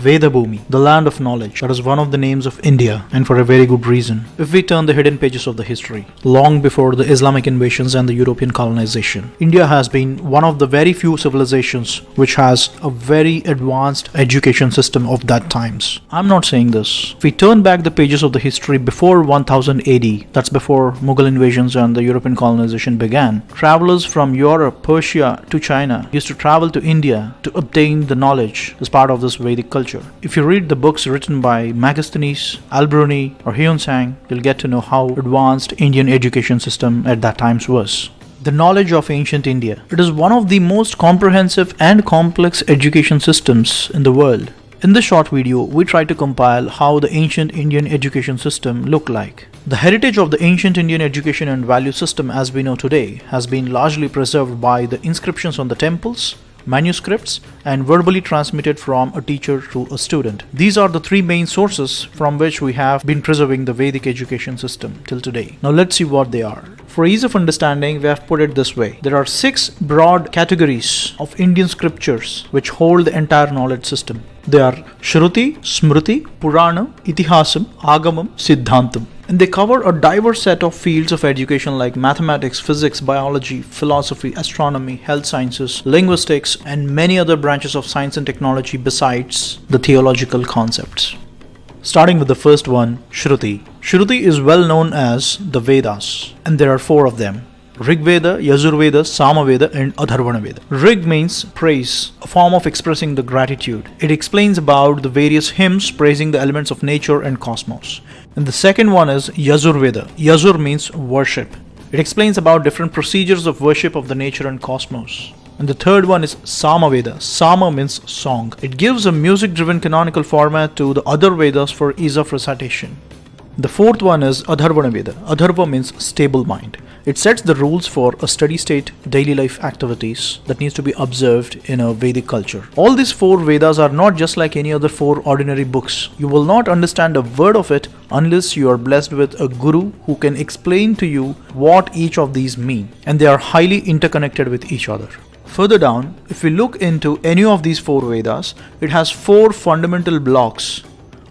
Veda Bhumi, the land of knowledge. That is one of the names of India, and for a very good reason. If we turn the hidden pages of the history, long before the Islamic invasions and the European colonization, India has been one of the very few civilizations which has a very advanced education system of that times. I'm not saying this. If we turn back the pages of the history before 1000 AD, that's before Mughal invasions and the European colonization began, travelers from Europe, Persia to China used to travel to India to obtain the knowledge as part of this Vedic culture. If you read the books written by Megasthenes, Al-Biruni or Hyun-Sang, you'll get to know how advanced Indian education system at that times was. The knowledge of ancient India. It is one of the most comprehensive and complex education systems in the world. In this short video, we try to compile how the ancient Indian education system looked like. The heritage of the ancient Indian education and value system as we know today has been largely preserved by the inscriptions on the temples, manuscripts, and verbally transmitted from a teacher to a student. These are the three main sources from which we have been preserving the Vedic education system till today. Now let's see what they are. For ease of understanding, we have put it this way. There are 6 broad categories of Indian scriptures which hold the entire knowledge system. They are Shruti, Smriti, Purana, Itihasam, Agamam, Siddhantam. And they cover a diverse set of fields of education like mathematics, physics, biology, philosophy, astronomy, health sciences, linguistics, and many other branches of science and technology besides the theological concepts. Starting with the first one, Shruti. Shruti is well known as the Vedas, and there are 4 of them. Rig Veda, Yajur Veda, Sama Veda, and Atharvana Veda. Rig means praise, a form of expressing the gratitude. It explains about the various hymns praising the elements of nature and cosmos. And the second one is Yajur Veda. Yajur means worship. It explains about different procedures of worship of the nature and cosmos. And the third one is Sama Veda. Sama means song. It gives a music-driven canonical format to the other Vedas for ease of recitation. The fourth one is Atharvana Veda. Atharva means stable mind. It sets the rules for a steady state daily life activities that needs to be observed in a Vedic culture. All these 4 Vedas are not just like any other 4 ordinary books. You will not understand a word of it unless you are blessed with a guru who can explain to you what each of these mean. And they are highly interconnected with each other. Further down, if we look into any of these 4 Vedas, it has 4 fundamental blocks.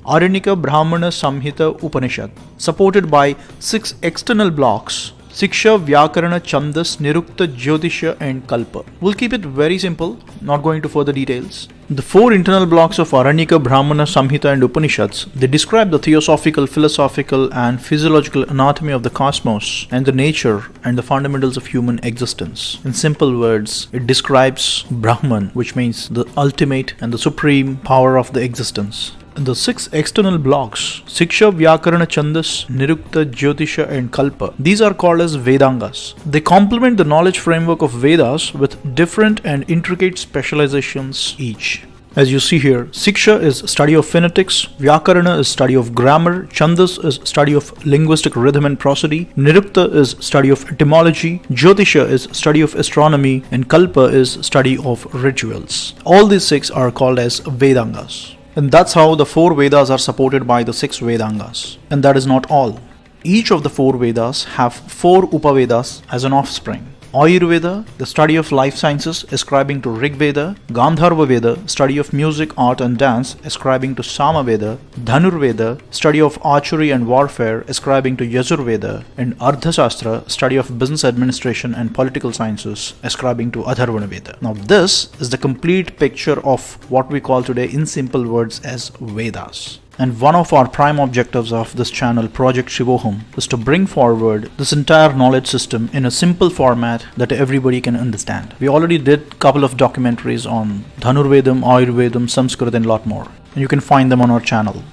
Aranyaka, Brahmana, Samhita, Upanishad, supported by 6 external blocks. Siksha, Vyakarana, Chandas, Nirukta, Jyotisha, and Kalpa. We'll keep it very simple, not going into further details. The 4 internal blocks of Aranyaka, Brahmana, Samhita, and Upanishads, they describe the theosophical, philosophical, and physiological anatomy of the cosmos and the nature and the fundamentals of human existence. In simple words, it describes Brahman, which means the ultimate and the supreme power of the existence. The 6 external blocks, Siksha, Vyakarana, Chandas, Nirukta, Jyotisha, and Kalpa, these are called as Vedangas. They complement the knowledge framework of Vedas with different and intricate specializations each. As you see here, Siksha is study of phonetics, Vyakarana is study of grammar, Chandas is study of linguistic rhythm and prosody, Nirukta is study of etymology, Jyotisha is study of astronomy, and Kalpa is study of rituals. All these 6 are called as Vedangas. And that's how the 4 Vedas are supported by the 6 Vedangas. And that is not all. Each of the 4 Vedas have 4 Upavedas as an offspring. Ayurveda, the study of life sciences, ascribing to Rig Veda. Gandharva Veda, study of music, art and dance, ascribing to Sama Veda. Dhanur Veda, study of archery and warfare, ascribing to Yajur Veda. And Ardhashastra, study of business administration and political sciences, ascribing to Atharvana Veda. Now this is the complete picture of what we call today in simple words as Vedas. And one of our prime objectives of this channel, Project Shivoham, is to bring forward this entire knowledge system in a simple format that everybody can understand. We already did a couple of documentaries on Dhanurvedam, Ayurvedam, Sanskrit, and a lot more. And you can find them on our channel.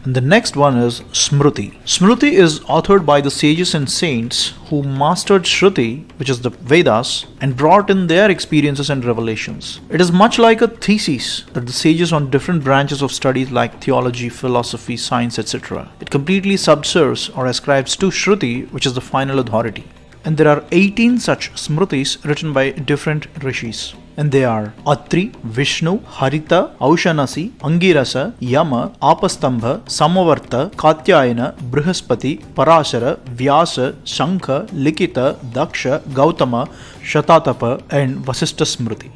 And the next one is Smriti. Smriti is authored by the sages and saints who mastered Shruti, which is the Vedas, and brought in their experiences and revelations. It is much like a thesis that the sages on different branches of studies like theology, philosophy, science, etc. It completely subserves or ascribes to Shruti, which is the final authority. And there are 18 such Smritis written by different rishis. And they are Atri, Vishnu, Harita, Aushanasi, Angirasa, Yama, Apastambha, Samavarta, Katyayana, Brihaspati, Parashara, Vyasa, Shankha, Likita, Daksha, Gautama, Shatatapa, and Vasishtha Smriti.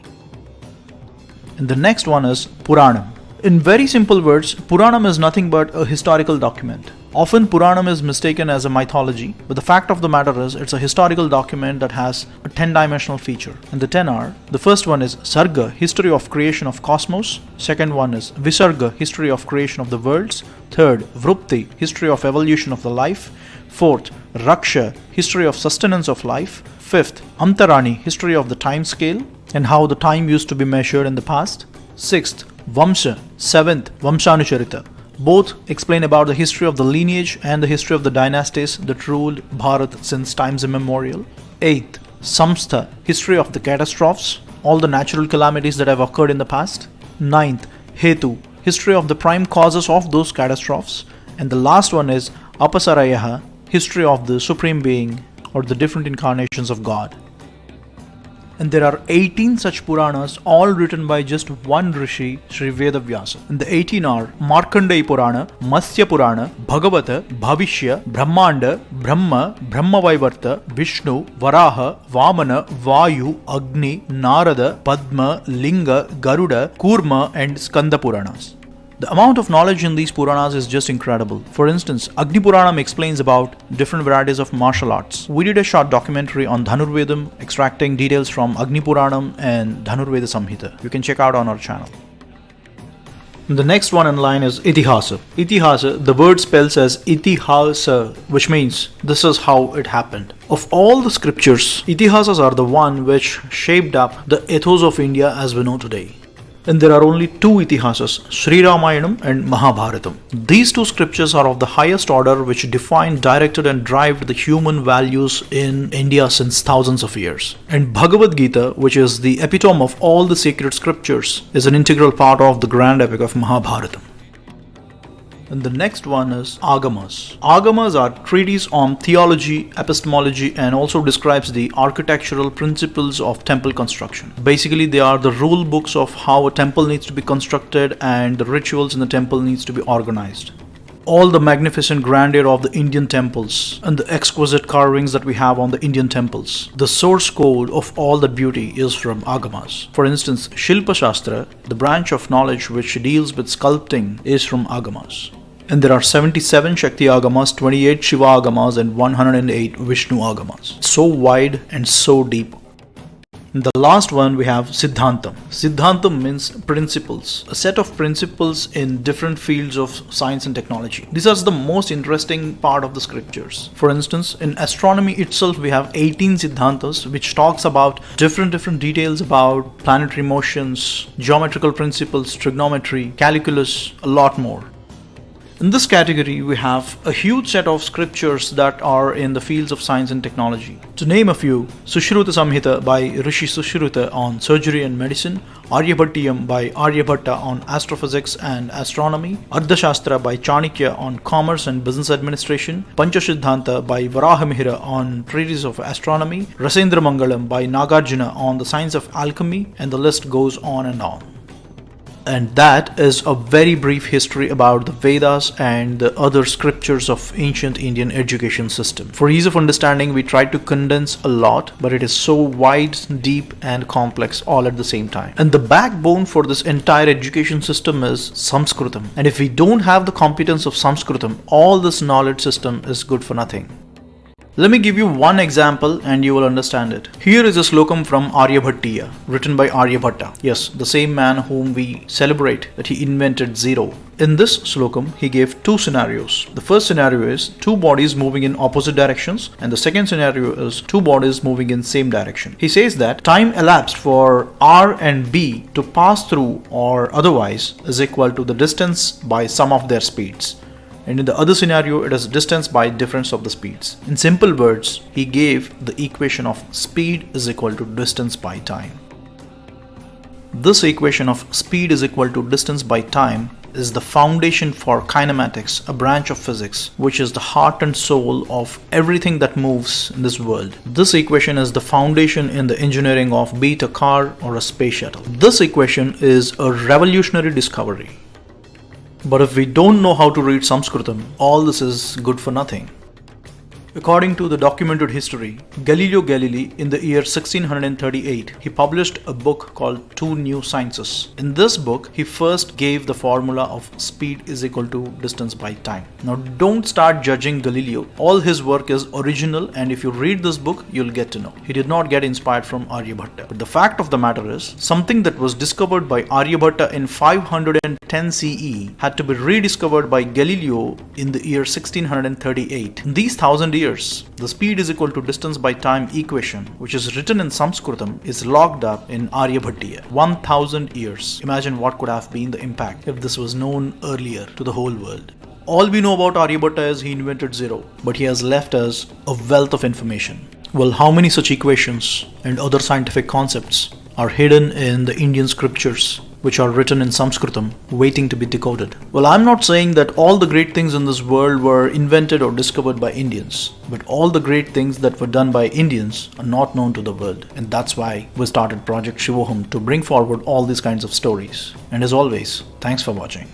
And the next one is Puranam. In very simple words, Puranam is nothing but a historical document. Often Puranam is mistaken as a mythology, but the fact of the matter is it's a historical document that has a 10-dimensional feature. And the 10 are, the first one is Sarga, history of creation of cosmos. Second one is Visarga, history of creation of the worlds. Third, Vrupti, history of evolution of the life. Fourth, Raksha, history of sustenance of life. Fifth, Amtarani, history of the time scale and how the time used to be measured in the past. Sixth, Vamsa. Seventh, Vamsanucharita. Both explain about the history of the lineage and the history of the dynasties that ruled Bharat since times immemorial. Eighth, Samstha, history of the catastrophes, all the natural calamities that have occurred in the past. Ninth, Hetu, history of the prime causes of those catastrophes. And the last one is Apasarayaha, history of the Supreme Being or the different incarnations of God. And there are 18 such Puranas, all written by just one Rishi, Sri Vedavyasa. And the 18 are Markandeya Purana, Matsya Purana, Bhagavata, Bhavishya, Brahmanda, Brahma, Brahmavaivarta, Vishnu, Varaha, Vamana, Vayu, Agni, Narada, Padma, Linga, Garuda, Kurma and Skanda Puranas. The amount of knowledge in these Puranas is just incredible. For instance, Agni Puranam explains about different varieties of martial arts. We did a short documentary on Dhanurvedam, extracting details from Agni Puranam and Dhanurveda Samhita. You can check out on our channel. The next one in line is Itihasa. Itihasa, the word spells as Itihasa, which means this is how it happened. Of all the scriptures, Itihasas are the one which shaped up the ethos of India as we know today. And there are only two Itihasas, Sri Ramayanam and Mahabharatam. These two scriptures are of the highest order which defined, directed and drive the human values in India since thousands of years. And Bhagavad Gita, which is the epitome of all the sacred scriptures, is an integral part of the grand epic of Mahabharatam. And the next one is Agamas. Agamas are treatises on theology, epistemology, and also describes the architectural principles of temple construction. Basically, they are the rule books of how a temple needs to be constructed and the rituals in the temple needs to be organized. All the magnificent grandeur of the Indian temples and the exquisite carvings that we have on the Indian temples. The source code of all that beauty is from Agamas. For instance, Shilpa Shastra, the branch of knowledge which deals with sculpting, is from Agamas. And there are 77 Shakti Agamas, 28 Shiva Agamas and 108 Vishnu Agamas. So wide and so deep. And the last one we have Siddhantam. Siddhantam means principles, a set of principles in different fields of science and technology. These are the most interesting part of the scriptures. For instance, in astronomy itself we have 18 Siddhantas which talks about different details about planetary motions, geometrical principles, trigonometry, calculus, a lot more. In this category, we have a huge set of scriptures that are in the fields of science and technology. To name a few, Sushruta Samhita by Rishi Sushruta on surgery and medicine, Aryabhattiyam by Aryabhatta on astrophysics and astronomy, Ardhashastra by Chanakya on commerce and business administration, Panchasiddhanta by Varahamihira on treatise of astronomy, Rasendra Mangalam by Nagarjuna on the science of alchemy, and the list goes on and on. And that is a very brief history about the Vedas and the other scriptures of ancient Indian education system. For ease of understanding, we tried to condense a lot, but it is so wide, deep and complex all at the same time. And the backbone for this entire education system is Sanskritam. And if we don't have the competence of Sanskritam, all this knowledge system is good for nothing. Let me give you one example and you will understand it. Here is a slokam from Aryabhattiya, written by Aryabhatta. Yes, the same man whom we celebrate that he invented zero. In this slokam, he gave two scenarios. The first scenario is two bodies moving in opposite directions, and the second scenario is two bodies moving in same direction. He says that time elapsed for R and B to pass through or otherwise is equal to the distance by sum of their speeds. And in the other scenario, it is distance by difference of the speeds. In simple words, he gave the equation of speed is equal to distance by time. This equation of speed is equal to distance by time is the foundation for kinematics, a branch of physics, which is the heart and soul of everything that moves in this world. This equation is the foundation in the engineering of be it a car or a space shuttle. This equation is a revolutionary discovery. But if we don't know how to read Sanskritam, all this is good for nothing. According to the documented history, Galileo Galilei in the year 1638, he published a book called Two New Sciences. In this book, he first gave the formula of speed is equal to distance by time. Now don't start judging Galileo. All his work is original, and if you read this book, you'll get to know. He did not get inspired from Aryabhatta. But the fact of the matter is, something that was discovered by Aryabhatta in 510 CE had to be rediscovered by Galileo in the year 1638. In these 1000 years, the speed is equal to distance by time equation, which is written in Sanskritam, is locked up in Aryabhatiya. 1000 years. Imagine what could have been the impact if this was known earlier to the whole world. All we know about Aryabhatta is he invented zero, but he has left us a wealth of information. Well, how many such equations and other scientific concepts are hidden in the Indian scriptures, which are written in Sanskritam, waiting to be decoded? Well, I'm not saying that all the great things in this world were invented or discovered by Indians, but all the great things that were done by Indians are not known to the world. And that's why we started Project Shivoham, to bring forward all these kinds of stories. And as always, thanks for watching.